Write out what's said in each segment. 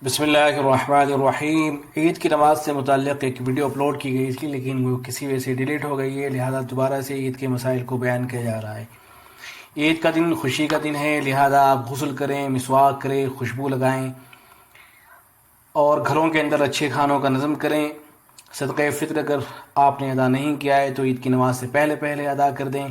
بسم اللہ الرحمن الرحیم۔ عید کی نماز سے متعلق ایک ویڈیو اپلوڈ کی گئی تھی، لیکن وہ کسی وجہ سے ڈیلیٹ ہو گئی ہے، لہذا دوبارہ سے عید کے مسائل کو بیان کیا جا رہا ہے۔ عید کا دن خوشی کا دن ہے، لہذا آپ غسل کریں، مسواک کریں، خوشبو لگائیں اور گھروں کے اندر اچھے کھانوں کا نظم کریں۔ صدقہ فطر اگر آپ نے ادا نہیں کیا ہے تو عید کی نماز سے پہلے ادا کر دیں،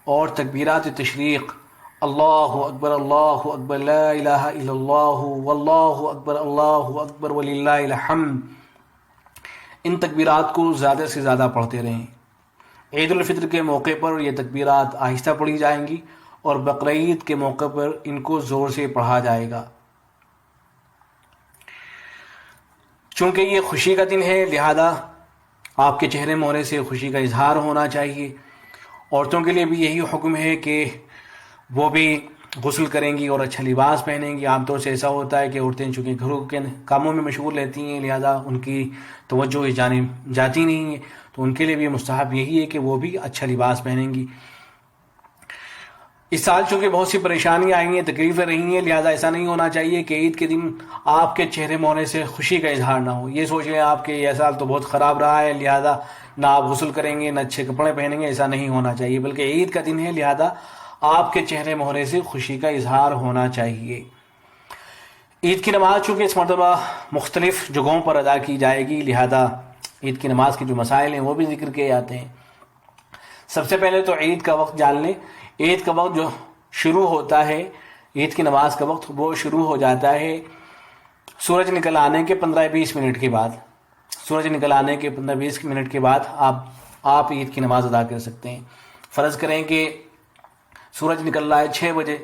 اور تکبیرات تشریق اللہ اکبر لا الہ الا اللہ واللہ اکبر وللہ الحمد، ان تکبیرات کو زیادہ سے زیادہ پڑھتے رہیں۔ عید الفطر کے موقع پر یہ تکبیرات آہستہ پڑھی جائیں گی اور بقرعید کے موقع پر ان کو زور سے پڑھا جائے گا۔ چونکہ یہ خوشی کا دن ہے، لہذا آپ کے چہرے مہرے سے خوشی کا اظہار ہونا چاہیے۔ عورتوں کے لیے بھی یہی حکم ہے کہ وہ بھی غسل کریں گی اور اچھا لباس پہنیں گی۔ عام طور سے ایسا ہوتا ہے کہ عورتیں چونکہ گھروں کے کاموں میں مشغول رہتی ہیں، لہذا ان کی توجہ اس جانب جاتی نہیں ہے، تو ان کے لیے بھی مستحب یہی ہے کہ وہ بھی اچھا لباس پہنیں گی۔ اس سال چونکہ بہت سی پریشانیاں آئی ہیں، تکلیفیں رہی ہیں، لہذا ایسا نہیں ہونا چاہیے کہ عید کے دن آپ کے چہرے مہرے سے خوشی کا اظہار نہ ہو۔ یہ سوچ لیں آپ کہ یہ سال تو بہت خراب رہا ہے، لہذا نہ آپ غسل کریں گے نہ اچھے کپڑے پہنیں گے، ایسا نہیں ہونا چاہیے، بلکہ عید کا دن ہے، لہذا آپ کے چہرے مہرے سے خوشی کا اظہار ہونا چاہیے۔ عید کی نماز چونکہ اس مرتبہ مختلف جگہوں پر ادا کی جائے گی، لہذا عید کی نماز کے جو مسائل ہیں وہ بھی ذکر کیے جاتے ہیں۔ سب سے پہلے تو عید کا وقت جان لیں۔ عید کا وقت جو شروع ہوتا ہے، عید کی نماز کا وقت وہ شروع ہو جاتا ہے سورج نکل آنے کے 15-20 منٹ کے بعد۔ سورج نکل آنے کے 15-20 منٹ کے بعد آپ عید کی نماز ادا کر سکتے ہیں۔ فرض کریں کہ سورج نکل رہا ہے 6 بجے،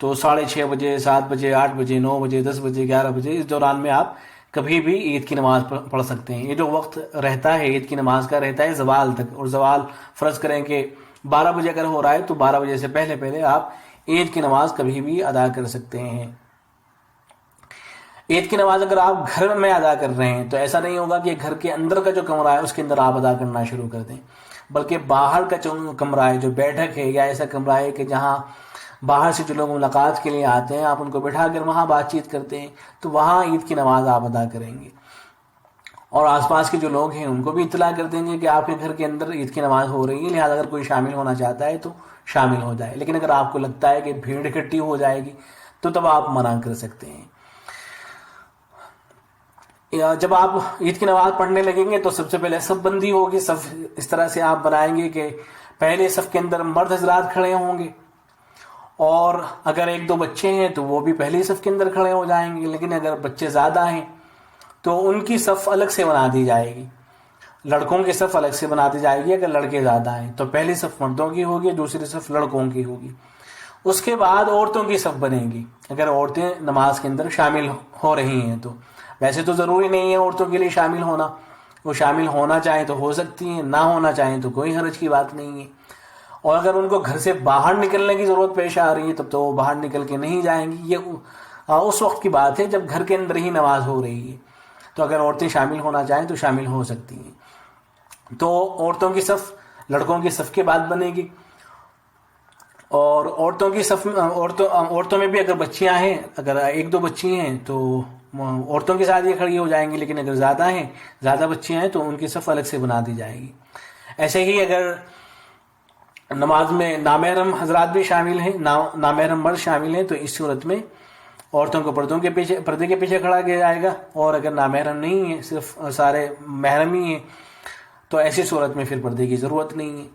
تو 6:30 بجے، 7 بجے، 8 بجے، 9 بجے، 10 بجے، 11 بجے، اس دوران میں آپ کبھی بھی عید کی نماز پڑھ سکتے ہیں۔ یہ جو وقت رہتا ہے عید کی نماز کا رہتا ہے زوال تک، اور زوال فرض کریں کہ 12 بجے اگر ہو رہا ہے تو 12 بجے سے پہلے آپ عید کی نماز کبھی بھی ادا کر سکتے ہیں۔ عید کی نماز اگر آپ گھر میں ادا کر رہے ہیں تو ایسا نہیں ہوگا کہ گھر کے اندر کا جو کمرہ ہے اس کے اندر آپ ادا کرنا شروع کر دیں، بلکہ باہر کا جو کمرہ ہے، جو بیٹھک ہے، یا ایسا کمرہ ہے کہ جہاں باہر سے جو لوگ ملاقات کے لیے آتے ہیں، آپ ان کو بٹھا کر وہاں بات چیت کرتے ہیں، تو وہاں عید کی نماز آپ ادا کریں گے، اور آس پاس کے جو لوگ ہیں ان کو بھی اطلاع کر دیں گے کہ آپ کے گھر کے اندر عید کی نماز ہو رہی ہے، لہٰذا اگر کوئی شامل ہونا چاہتا ہے تو شامل ہو جائے۔ لیکن اگر آپ کو لگتا ہے کہ بھیڑ اکٹھی ہو جائے گی تو تب آپ منع کر سکتے ہیں۔ جب آپ عید کی نماز پڑھنے لگیں گے تو سب سے پہلے صف بندی ہوگی۔ صف اس طرح سے آپ بنائیں گے کہ پہلے صف کے اندر مرد حضرات کھڑے ہوں گے، اور اگر 1-2 بچے ہیں تو وہ بھی پہلے صف کے اندر کھڑے ہو جائیں گے، لیکن اگر بچے زیادہ ہیں تو ان کی صف الگ سے بنا دی جائے گی۔ لڑکوں کی صف الگ سے بنا دی جائے گی۔ اگر لڑکے زیادہ ہیں تو پہلی صف مردوں کی ہوگی، دوسری صف لڑکوں کی ہوگی۔ اس کے بعد عورتوں کی صف بنے گی، اگر عورتیں نماز کے اندر شامل ہو رہی ہیں تو۔ ویسے تو ضروری نہیں ہے عورتوں کے لیے شامل ہونا، وہ شامل ہونا چاہیں تو ہو سکتی ہیں، نہ ہونا چاہیں تو کوئی حرج کی بات نہیں ہے۔ اور اگر ان کو گھر سے باہر نکلنے کی ضرورت پیش آ رہی ہے تب تو وہ باہر نکل کے نہیں جائیں گی۔ یہ اس وقت کی بات ہے جب گھر کے اندر ہی نماز ہو رہی ہے، تو اگر عورتیں شامل ہونا چاہیں تو شامل ہو سکتی ہیں۔ تو عورتوں کی صف لڑکوں کی صف کے بعد بنے گی، اور عورتوں کی صف عورتوں میں بھی اگر بچیاں ہیں، اگر 1-2 بچی ہیں تو عورتوں کے ساتھ یہ کھڑی ہو جائیں گی، لیکن اگر زیادہ بچیاں ہیں تو ان کی صف الگ سے بنا دی جائے گی۔ ایسے ہی اگر نماز میں نامحرم حضرات بھی شامل ہیں، نامحرم مرد شامل ہیں، تو اس صورت میں عورتوں کو پردے کے پیچھے کھڑا کیا جائے گا، اور اگر نامحرم نہیں ہے، صرف سارے محرم ہی ہیں، تو ایسی صورت میں پھر پردے کی ضرورت نہیں ہے۔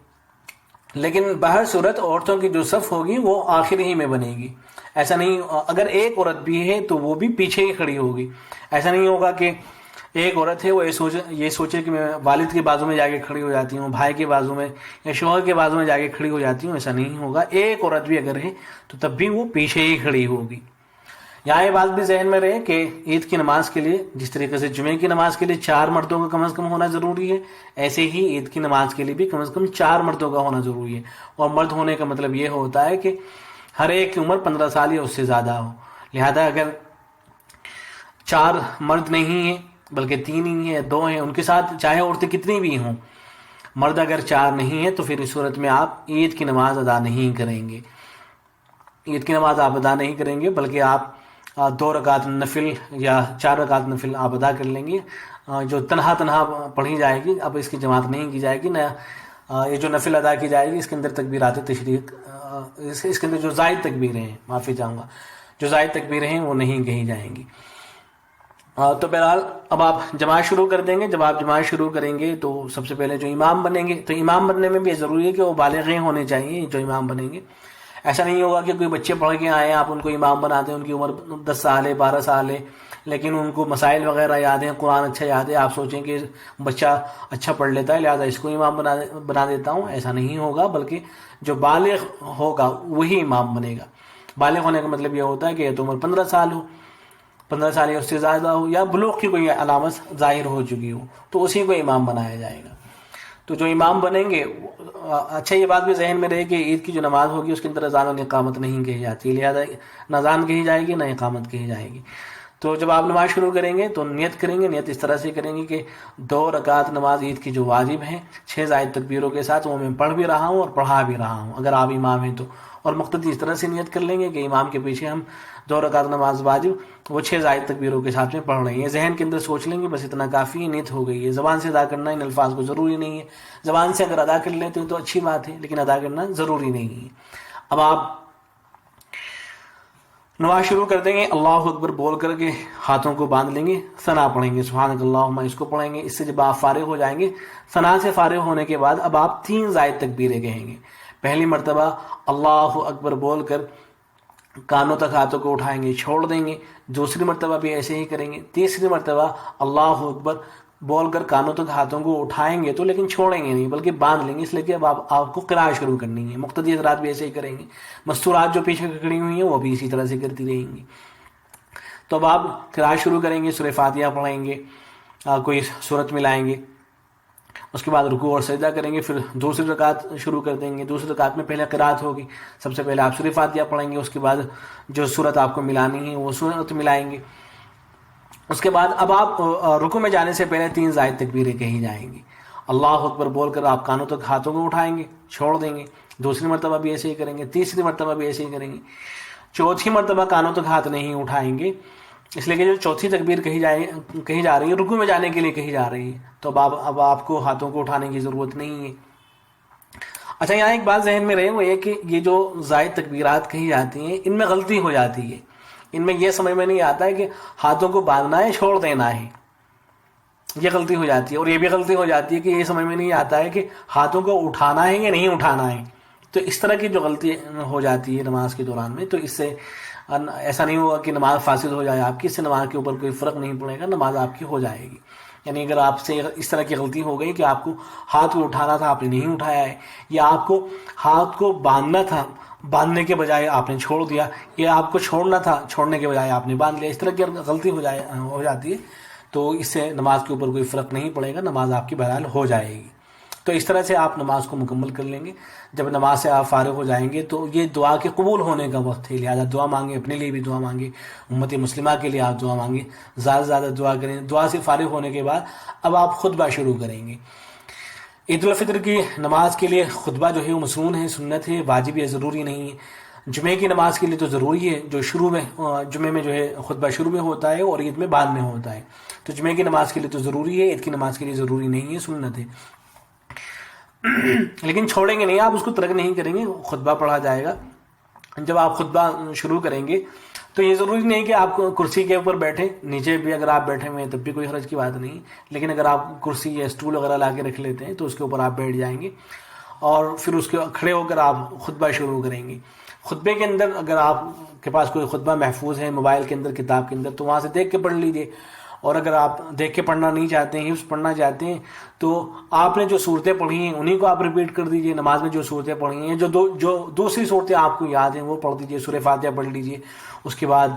لیکن بہر صورت عورتوں کی جو صف ہوگی وہ آخر ہی میں بنے گی۔ ایسا نہیں، اگر ایک عورت بھی ہے تو وہ بھی پیچھے ہی کھڑی ہوگی۔ ایسا نہیں ہوگا کہ ایک عورت ہے وہ یہ سوچے کہ میں والد کے بازو میں جا کے کھڑی ہو جاتی ہوں، بھائی کے بازو میں یا شوہر کے بازو میں جا کے کھڑی ہو جاتی ہوں، ایسا نہیں ہوگا۔ ایک عورت بھی اگر ہے تو تب بھی وہ پیچھے ہی کھڑی ہوگی۔ یہاں یہ بات بھی ذہن میں رہے کہ عید کی نماز کے لیے جس طریقے سے جمعے کی نماز کے لیے 4 مردوں کا کم از کم ہونا ضروری ہے، ایسے ہی عید کی نماز کے لیے بھی کم از کم 4 مردوں کا ہونا ضروری ہے۔ اور مرد ہونے کا مطلب یہ ہوتا ہے کہ ہر ایک کی عمر 15 سال یا اس سے زیادہ ہو۔ لہذا اگر 4 مرد نہیں ہیں بلکہ 3 ہی ہیں، 2 ہیں، ان کے ساتھ چاہے عورتیں کتنی بھی ہوں، مرد اگر 4 نہیں ہیں تو پھر اس صورت میں آپ عید کی نماز ادا نہیں کریں گے۔ عید کی نماز آپ ادا نہیں کریں گے، بلکہ آپ 2 رکعت نفل یا 4 رکعت نفل آپ ادا کر لیں گے، جو تنہا تنہا پڑھی جائے گی، اب اس کی جماعت نہیں کی جائے گی، نہ یہ جو نفل ادا کی جائے گی اس کے اندر تکبیرات تشریق، اس کے اندر جو زائد تکبیریں ہیں، معافی چاہوں گا، جو زائد تکبیریں ہیں وہ نہیں کہی جائیں گی۔ تو بہرحال اب آپ جماعت شروع کر دیں گے۔ جب آپ جماعت شروع کریں گے تو سب سے پہلے جو امام بنیں گے، تو امام بننے میں بھی ضروری ہے کہ وہ بالغ ہونے چاہیے جو امام بنیں گے۔ ایسا نہیں ہوگا کہ کوئی بچے پڑھ کے آئے آپ ان کو امام بنا دیں، ان کی عمر 10 سال ہے 12 سال ہے، لیکن ان کو مسائل وغیرہ یاد ہیں، قرآن اچھا یاد ہے، آپ سوچیں کہ بچہ اچھا پڑھ لیتا ہے لہٰذا اس کو امام بنا دیتا ہوں، ایسا نہیں ہوگا، بلکہ جو بالغ ہوگا وہی امام بنے گا۔ بالغ ہونے کا مطلب یہ ہوتا ہے کہ تو عمر 15 سال ہو، 15 سال یا اس سے زیادہ ہو، یا بلوغ کی کوئی علامت ظاہر ہو چکی ہو، تو اسی کو امام بنایا جائے گا۔ تو جو امام بنیں گے، اچھا یہ بات بھی ذہن میں رہے کہ عید کی جو نماز ہوگی اس کے اندر اذان و اقامت نہیں کہی جاتی، لہذا نہ اذان کہی جائے گی نہ اقامت کہی جائے گی۔ تو جب آپ نماز شروع کریں گے تو نیت کریں گے، نیت اس طرح سے کریں گے کہ 2 رکعت نماز عید کی جو واجب ہیں 6 زائد تکبیروں کے ساتھ، وہ میں پڑھ بھی رہا ہوں اور پڑھا بھی رہا ہوں اگر آپ امام ہیں تو، اور مقتدی اس طرح سے نیت کر لیں گے کہ امام کے پیچھے ہم 2 رکعت نماز واجب وہ 6 زائد تکبیروں کے ساتھ میں پڑھ رہے ہیں۔ ذہن کے اندر سوچ لیں گے بس اتنا کافی ہے، نیت ہو گئی ہے۔ زبان سے ادا کرنا ان الفاظ کو ضروری نہیں ہے، زبان سے اگر ادا کر لیتے ہیں تو اچھی بات ہے، لیکن ادا کرنا ضروری نہیں ہے۔ اب آپ نماز شروع کر دیں گے، اللہ اکبر بول کر کے ہاتھوں کو باندھ لیں گے، ثنا پڑھیں گے، سبحانک اللہم، اس کو پڑھیں گے۔ اس سے جب آپ فارغ ہو جائیں گے، ثنا سے فارغ ہونے کے بعد اب آپ 3 زائد تکبیریں کہیں گے۔ پہلی مرتبہ اللہ اکبر بول کر کانوں تک ہاتھوں کو اٹھائیں گے، چھوڑ دیں گے، دوسری مرتبہ بھی ایسے ہی کریں گے، تیسری مرتبہ اللہ اکبر بول کر کانوں تک ہاتھوں کو اٹھائیں گے تو لیکن چھوڑیں گے نہیں بلکہ باندھ لیں گے، اس لیے کہ اب آپ کو قراءت شروع کرنی ہے۔ مقتدی حضرات بھی ایسے ہی کریں گے، مستورات جو پیچھے کھڑی ہوئی ہیں وہ بھی اسی طرح سے کرتی رہیں گی۔ تو اب آپ قراءت شروع کریں گے، سورہ فاتحہ پڑھیں گے، کوئی سورت ملائیں گے، اس کے بعد رکوع اور سجدہ کریں گے، پھر دوسری رکعت شروع کر دیں گے۔ دوسری رکعت میں پہلے قراءت ہوگی، سب سے پہلے آپ سورہ فاتحہ پڑھیں گے، اس کے بعد جو سورت آپ کو ملانی ہے وہ سورت ملائیں گے۔ اس کے بعد اب آپ رکوع میں جانے سے پہلے 3 زائد تکبیریں کہی جائیں گی۔ اللہ اکبر بول کر آپ کانوں تک ہاتھوں کو اٹھائیں گے، چھوڑ دیں گے، دوسری مرتبہ بھی ایسے ہی کریں گے، تیسری مرتبہ بھی ایسے ہی کریں گے، چوتھی مرتبہ کانوں تک ہاتھ نہیں اٹھائیں گے، اس لیے کہ جو چوتھی تکبیر کہی جا رہی ہے رکوع میں جانے کے لیے کہی جا رہی ہے، تو اب آپ کو ہاتھوں کو اٹھانے کی ضرورت نہیں ہے۔ اچھا یہاں ایک بات ذہن میں رہے، وہ یہ کہ یہ جو زائد تکبیرات کہی جاتی ہیں ان میں غلطی ہو جاتی ہے، ان میں یہ سمجھ میں نہیں آتا ہے کہ ہاتھوں کو باندھنا ہے چھوڑ دینا ہے، یہ غلطی ہو جاتی ہے۔ اور یہ بھی غلطی ہو جاتی ہے کہ یہ سمجھ میں نہیں آتا ہے کہ ہاتھوں کو اٹھانا ہے یا نہیں اٹھانا ہے۔ تو اس طرح کی جو غلطی ہو جاتی ہے نماز کے دوران میں، تو اس سے ایسا نہیں ہوگا کہ نماز فاسد ہو جائے آپ کی، اس سے نماز کے اوپر کوئی فرق نہیں پڑے گا، نماز آپ کی ہو جائے گی۔ یعنی اگر آپ سے اس طرح کی غلطی ہو گئی کہ آپ کو ہاتھ کو اٹھانا تھا آپ نے نہیں اٹھایا ہے، یا آپ کو ہاتھ کو باندھنا تھا باندھنے کے بجائے آپ نے چھوڑ دیا، یا آپ کو چھوڑنا تھا چھوڑنے کے بجائے آپ نے باندھ لیا، اس طرح کی غلطی ہو جاتی ہے تو اس سے نماز کے اوپر کوئی فرق نہیں پڑے گا، نماز آپ کی بہرحال ہو جائے گی۔ تو اس طرح سے آپ نماز کو مکمل کر لیں گے۔ جب نماز سے آپ فارغ ہو جائیں گے تو یہ دعا کے قبول ہونے کا وقت ہے، لہذا دعا مانگیں، اپنے لیے بھی دعا مانگیں، امت مسلمہ کے لیے آپ دعا مانگیں، زیادہ سے زیادہ دعا کریں۔ دعا سے فارغ ہونے کے بعد اب آپ خطبہ شروع کریں گے۔ عید الفطر کی نماز کے لیے خطبہ جو ہے وہ مسنون ہے، سنت ہے، واجب ہے، ضروری نہیں ہے۔ جمعے کی نماز کے لیے تو ضروری ہے، جو شروع میں جمعے میں جو ہے خطبہ شروع میں ہوتا ہے اور عید میں بعد میں ہوتا ہے، تو جمعے کی نماز کے لیے تو ضروری ہے، عید کی نماز کے لیے ضروری نہیں ہے، سنت ہے۔ لیکن چھوڑیں گے نہیں، آپ اس کو ترک نہیں کریں گے، خطبہ پڑھا جائے گا۔ جب آپ خطبہ شروع کریں گے تو یہ ضروری نہیں کہ آپ کرسی کے اوپر بیٹھیں، نیچے بھی اگر آپ بیٹھے ہوئے ہیں تب بھی کوئی حرج کی بات نہیں، لیکن اگر آپ کرسی یا اسٹول وغیرہ لا کے رکھ لیتے ہیں تو اس کے اوپر آپ بیٹھ جائیں گے اور پھر اس کے کھڑے ہو کر آپ خطبہ شروع کریں گے۔ خطبے کے اندر اگر آپ کے پاس کوئی خطبہ محفوظ ہے موبائل کے اندر، کتاب کے اندر، تو وہاں سے دیکھ کے پڑھ لیجئے، اور اگر آپ دیکھ کے پڑھنا نہیں چاہتے ہیں، حفظ پڑھنا چاہتے ہیں، تو آپ نے جو صورتیں پڑھی ہیں انہیں کو آپ ریپیٹ کر دیجئے۔ نماز میں جو صورتیں پڑھی ہیں، جو دوسری صورتیں آپ کو یاد ہیں وہ پڑھ دیجئے، سورہ فاتحہ پڑھ لیجئے، اس کے بعد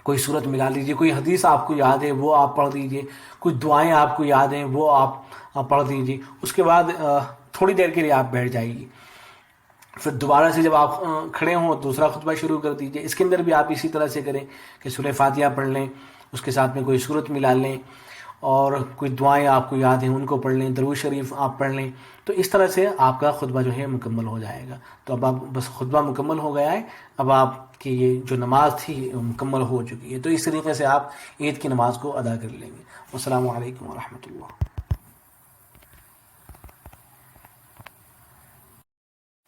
کوئی صورت ملا لیجئے، کوئی حدیث آپ کو یاد ہے وہ آپ پڑھ دیجئے، کوئی دعائیں آپ کو یاد ہیں وہ آپ پڑھ دیجئے، اس کے بعد تھوڑی دیر کے لیے آپ بیٹھ جائیے، پھر دوبارہ سے جب آپ کھڑے ہوں دوسرا خطبہ شروع کر دیجئے۔ اس کے اندر بھی آپ اسی طرح سے کریں کہ سورہ فاتحہ پڑھ لیں، اس کے ساتھ میں کوئی صورت ملا لیں، اور کوئی دعائیں آپ کو یاد ہیں ان کو پڑھ لیں، درود شریف آپ پڑھ لیں، تو اس طرح سے آپ کا خطبہ جو ہے مکمل ہو جائے گا. تو اب آپ بس خطبہ مکمل ہو گیا ہے، اب آپ کی یہ جو نماز تھی مکمل ہو چکی ہے. تو اس طریقے سے آپ عید کی نماز کو ادا کر لیں گے. السلام علیکم ورحمۃ اللہ.